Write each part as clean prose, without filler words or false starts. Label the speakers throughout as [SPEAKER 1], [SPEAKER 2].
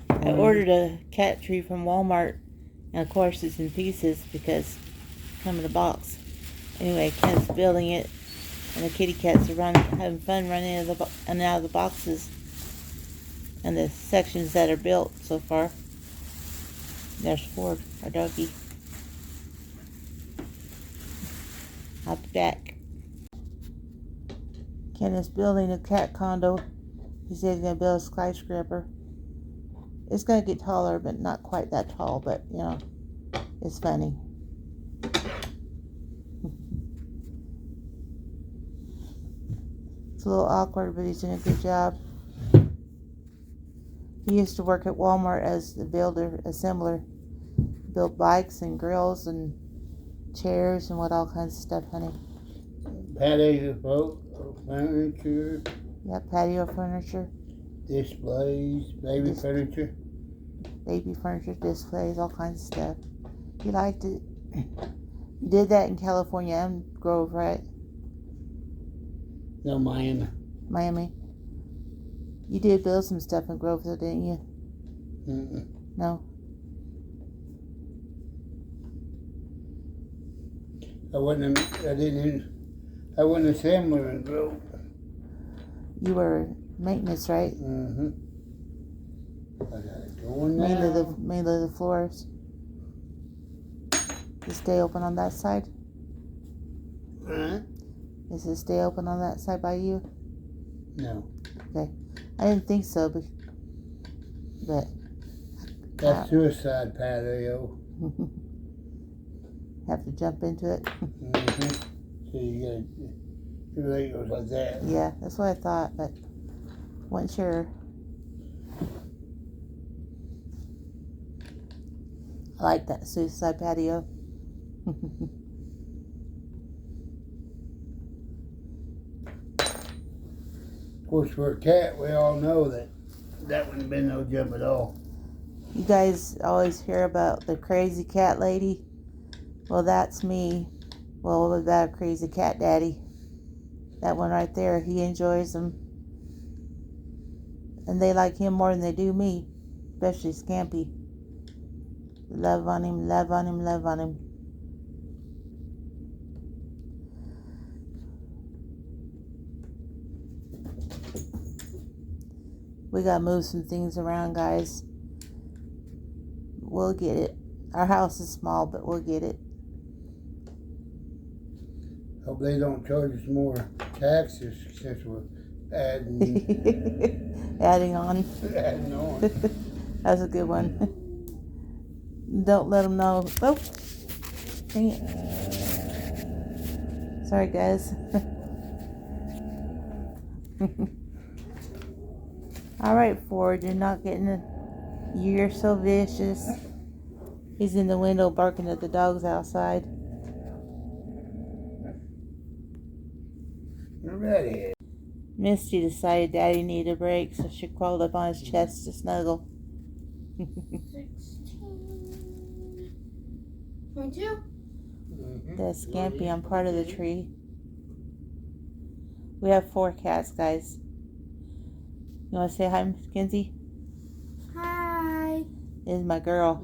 [SPEAKER 1] I ordered a cat tree from Walmart, and of course it's in pieces because it comes in a box. Anyway, Kenneth's building it, and the kitty cats are having fun running in and out of the boxes and the sections that are built so far. There's Ford, our doggy. I'll be back. Kenneth's building a cat condo. He said he's going to build a skyscraper. It's going to get taller, but not quite that tall, but, you know, it's funny. It's a little awkward, but he's doing a good job. He used to work at Walmart as a assembler. Built bikes and grills and chairs and all kinds of stuff, honey.
[SPEAKER 2] Patio furniture.
[SPEAKER 1] Yeah, patio furniture.
[SPEAKER 2] Displays, baby furniture.
[SPEAKER 1] Baby furniture displays, all kinds of stuff. He liked it. You did that in California and Grove, right?
[SPEAKER 2] No, Miami.
[SPEAKER 1] Miami. You did build some stuff in Grove, though, didn't you?
[SPEAKER 2] Mm-mm.
[SPEAKER 1] No.
[SPEAKER 2] I wasn't assembler in Grove.
[SPEAKER 1] You were maintenance, right?
[SPEAKER 2] Mm-hmm. I got it going now.
[SPEAKER 1] Mainly the floors. You stay open on that side?
[SPEAKER 2] Huh?
[SPEAKER 1] Does it stay open on that side by you?
[SPEAKER 2] No.
[SPEAKER 1] Okay. I didn't think so, but
[SPEAKER 2] That's suicide patio.
[SPEAKER 1] have to jump into it.
[SPEAKER 2] Mm-hmm. So it really goes like that.
[SPEAKER 1] Yeah, that's what I thought, but wasn't sure. I like that suicide patio.
[SPEAKER 2] Of course, for a cat, we all know that wouldn't have been no jump at all.
[SPEAKER 1] You guys always hear about the crazy cat lady? Well, that's me. Well, what about a crazy cat daddy? That one right there, he enjoys them. And they like him more than they do me, especially Scampy. Love on him, love on him, love on him. We gotta move some things around, guys. We'll get it. Our house is small, but we'll get it.
[SPEAKER 2] Hope they don't charge us more taxes since we're adding.
[SPEAKER 1] Adding on.
[SPEAKER 2] Adding on.
[SPEAKER 1] That's a good one. Don't let them know. Oh, dang it. Sorry, guys. All right, Ford, you're not getting it. You're so vicious. He's in the window barking at the dogs outside.
[SPEAKER 2] You're ready.
[SPEAKER 1] Misty decided Daddy needed a break, so she crawled up on his chest to snuggle.
[SPEAKER 3] 16. 22.
[SPEAKER 1] That's Scampy on part of the tree. We have 4 cats, guys. You want to say hi, Kenzie?
[SPEAKER 3] Hi.
[SPEAKER 1] This is my girl.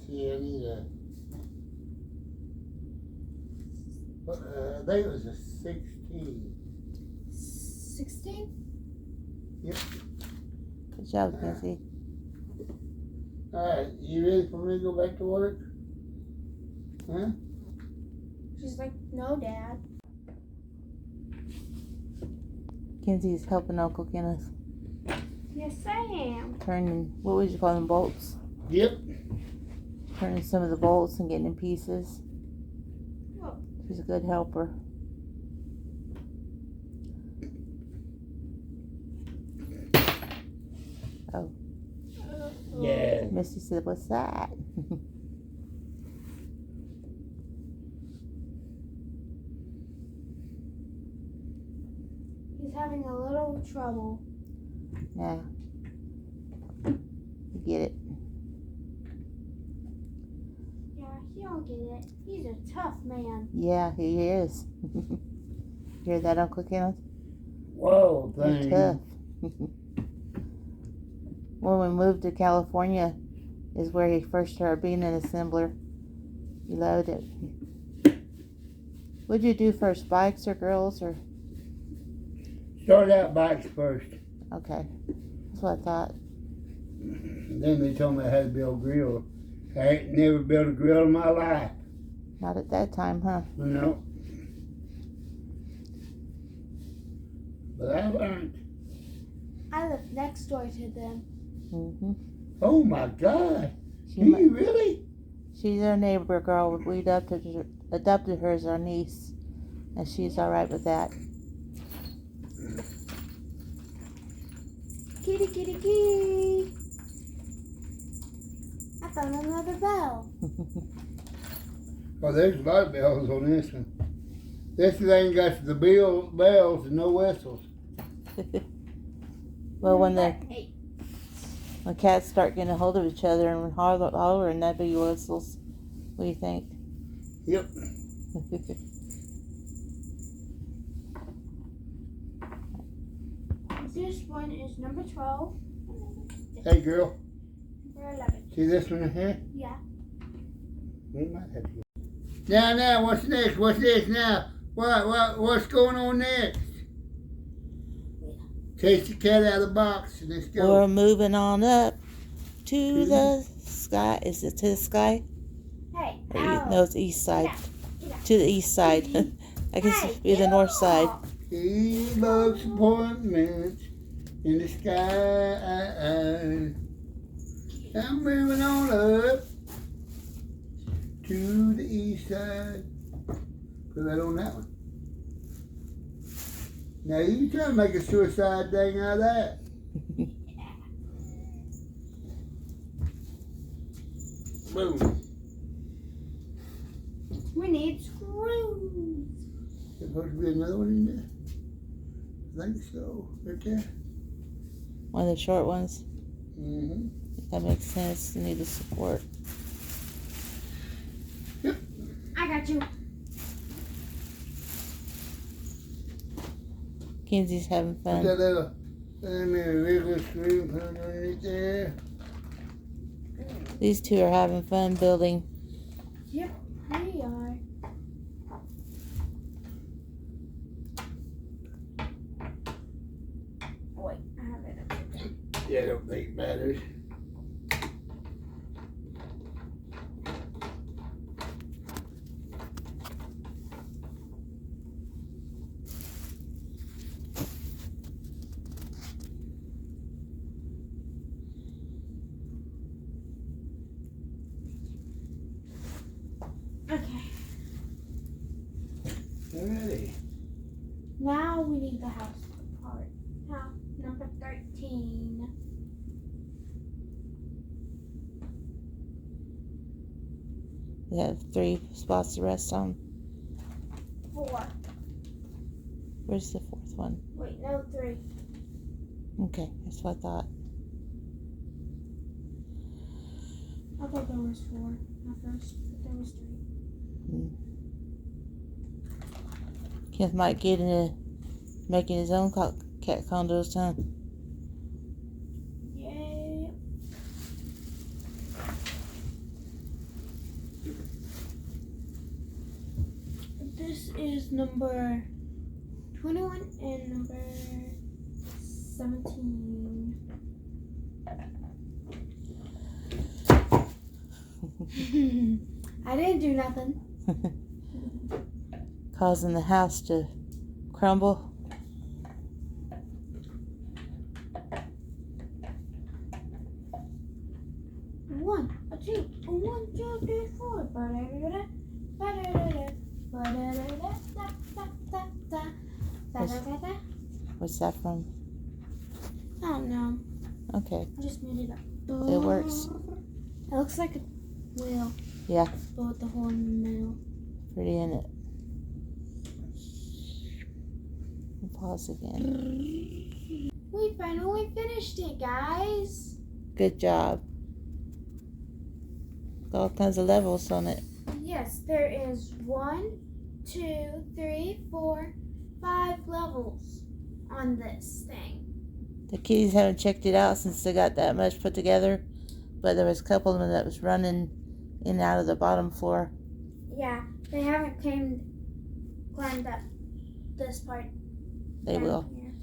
[SPEAKER 2] See, I need I think it was a 16.
[SPEAKER 3] 16?
[SPEAKER 2] Yep.
[SPEAKER 1] Good job, Kenzie.
[SPEAKER 2] Alright, you ready for me to go back to work? Huh?
[SPEAKER 3] She's like, no, Dad.
[SPEAKER 1] Kenzie's helping Uncle Kenneth.
[SPEAKER 3] Yes, I am.
[SPEAKER 1] Turning, what would you call them, bolts?
[SPEAKER 2] Yep.
[SPEAKER 1] Turning some of the bolts and getting in pieces.
[SPEAKER 3] Oh.
[SPEAKER 1] She's a good helper. Oh.
[SPEAKER 2] Yeah.
[SPEAKER 1] Misty said, what's that?
[SPEAKER 3] He's having a little trouble.
[SPEAKER 1] Yeah. You get it.
[SPEAKER 3] Yeah, he'll get it. He's a tough man.
[SPEAKER 1] Yeah, he is. Hear that, Uncle Kenneth?
[SPEAKER 2] Whoa,
[SPEAKER 1] You're
[SPEAKER 2] thing.
[SPEAKER 1] tough. When we moved to California is where he first started being an assembler. He loved it. What'd you do first, bikes or girls or?
[SPEAKER 2] Started out bikes first.
[SPEAKER 1] Okay, that's what I thought.
[SPEAKER 2] Then they told me I had to build a grill. I ain't never built a grill in my life.
[SPEAKER 1] Not at that time, huh?
[SPEAKER 2] No. But I learned.
[SPEAKER 3] I live next door to them.
[SPEAKER 1] Mm-hmm.
[SPEAKER 2] Oh my God. You really?
[SPEAKER 1] She's our neighbor girl. We adopted her as our niece, and she's all right with that.
[SPEAKER 3] Kitty, kitty, kitty. I found another bell.
[SPEAKER 2] Oh, there's a lot of bells on this one. This thing got the bells and no whistles.
[SPEAKER 1] Well, when
[SPEAKER 3] Hey.
[SPEAKER 1] cats start getting a hold of each other and hollering, that'd be whistles. What do you think?
[SPEAKER 2] Yep.
[SPEAKER 3] This one is number 12.
[SPEAKER 2] Hey, girl.
[SPEAKER 3] Number 11.
[SPEAKER 2] See this one here?
[SPEAKER 3] Yeah.
[SPEAKER 2] We might have to. Now, what's next? What's this now? What's going on next? Take the cat out of the box and let's go.
[SPEAKER 1] We're moving on up to the sky. Is it to the sky?
[SPEAKER 3] Hey,
[SPEAKER 1] No, it's east side.
[SPEAKER 3] Get out.
[SPEAKER 1] To the east side. I guess it'd be the north side.
[SPEAKER 2] He loves appointments in the sky. I'm moving on up to the east side. Put that on that one. Now you try to make a suicide thing out of that. Boom.
[SPEAKER 3] We need screws.
[SPEAKER 2] There's supposed to be another one in there? I think so. Right there.
[SPEAKER 1] One of the short ones.
[SPEAKER 2] Mm-hmm.
[SPEAKER 1] That makes sense. You need the support.
[SPEAKER 2] Yep.
[SPEAKER 3] I got you.
[SPEAKER 1] Kenzie's having
[SPEAKER 2] Put
[SPEAKER 1] fun.
[SPEAKER 2] that little regular screw, put it underneath there.
[SPEAKER 1] These two are having fun building.
[SPEAKER 3] Yep, we are. Oh, wait, I have it up there.
[SPEAKER 2] Yeah, I don't think it matters.
[SPEAKER 3] Okay,
[SPEAKER 2] Alrighty.
[SPEAKER 3] now we need the house part. Now, number 13.
[SPEAKER 1] They have 3 spots to rest on.
[SPEAKER 3] 4.
[SPEAKER 1] Where's the 4th one?
[SPEAKER 3] Wait, no, 3.
[SPEAKER 1] Okay, that's what I thought.
[SPEAKER 3] I thought there was 4 at first, but there was 3.
[SPEAKER 1] Kenneth might get into making his own cat condos, huh?
[SPEAKER 3] Yay. This is number 21 and number 17. I didn't do nothing.
[SPEAKER 1] Causing the house to crumble.
[SPEAKER 3] One, a two, a 1, 2, 3, 4. Ba-da-da-da, ba-da-da-da, ba-da-da-da-da-da-da-da, ba-da-da-da.
[SPEAKER 1] What's that from?
[SPEAKER 3] I don't know.
[SPEAKER 1] Okay,
[SPEAKER 3] I just made it up.
[SPEAKER 1] it works.
[SPEAKER 3] It looks like a wheel,
[SPEAKER 1] Yeah,
[SPEAKER 3] but with the hole in the middle.
[SPEAKER 1] pretty in it. I'll pause again.
[SPEAKER 3] We finally finished it, guys.
[SPEAKER 1] Good job. Got all kinds of levels on it.
[SPEAKER 3] Yes, there is 1, 2, 3, 4, 5 levels on this thing.
[SPEAKER 1] The kitties haven't checked it out since they got that much put together, but there was a couple of them that was running in and out of the bottom floor.
[SPEAKER 3] Yeah, they haven't climbed up this part.
[SPEAKER 1] They will.
[SPEAKER 3] Here.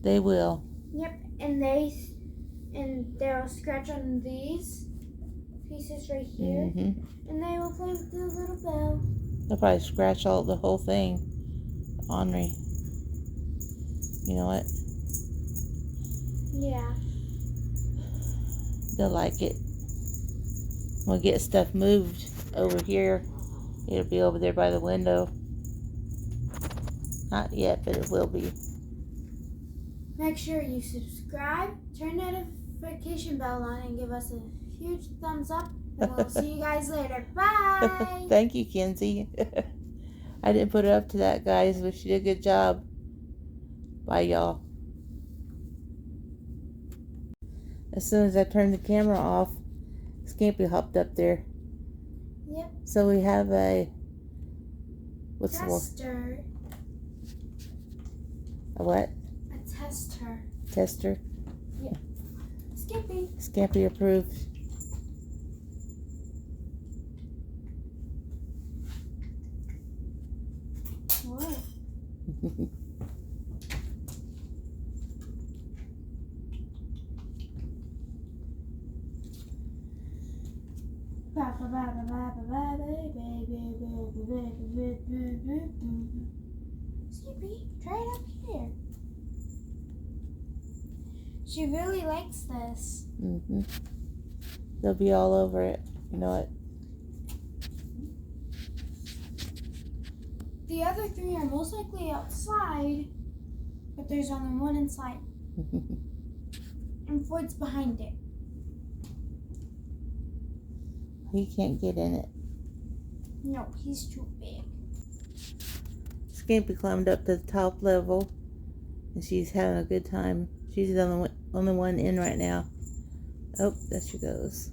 [SPEAKER 1] They will.
[SPEAKER 3] Yep, and they'll scratch on these pieces right here, and they will play with the little bell.
[SPEAKER 1] They'll probably scratch the whole thing. Ornery. You know what?
[SPEAKER 3] Yeah.
[SPEAKER 1] They'll like it. We'll get stuff moved over here. It'll be over there by the window. Not yet, but it will be.
[SPEAKER 3] Make sure you subscribe, turn notification bell on, and give us a huge thumbs up. And we'll see you guys later. Bye!
[SPEAKER 1] Thank you, Kenzie. I didn't put it up to that, guys, but she did a good job. Bye, y'all. As soon as I turned the camera off, Scampy hopped up there.
[SPEAKER 3] Yep.
[SPEAKER 1] So we have a... What's the word?
[SPEAKER 3] Tester.
[SPEAKER 1] A what?
[SPEAKER 3] A tester.
[SPEAKER 1] Tester.
[SPEAKER 3] Yep. Skippy.
[SPEAKER 1] Scampy approved.
[SPEAKER 3] What? Skippy, try it up here. She really likes this.
[SPEAKER 1] They'll be all over it. You know what?
[SPEAKER 3] The other three are most likely outside, but there's only one inside. And Floyd's behind it.
[SPEAKER 1] He can't get in it.
[SPEAKER 3] No, he's too big.
[SPEAKER 1] Scampy climbed up to the top level, and she's having a good time. She's the only one in right now. Oh, there she goes.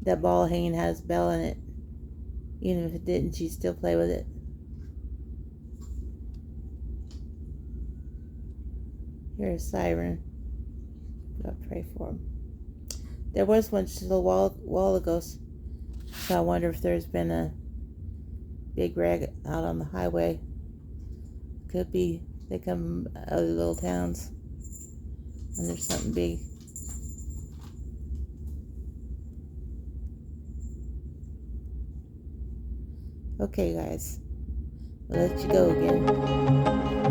[SPEAKER 1] That ball hanging has a bell in it. Even if it didn't, she'd still play with it. Here's a siren. Gotta pray for him. There was one just a while ago, so I wonder if there's been a big wreck out on the highway. Could be. They come out of little towns when there's something big. Okay, guys. I'll let you go again.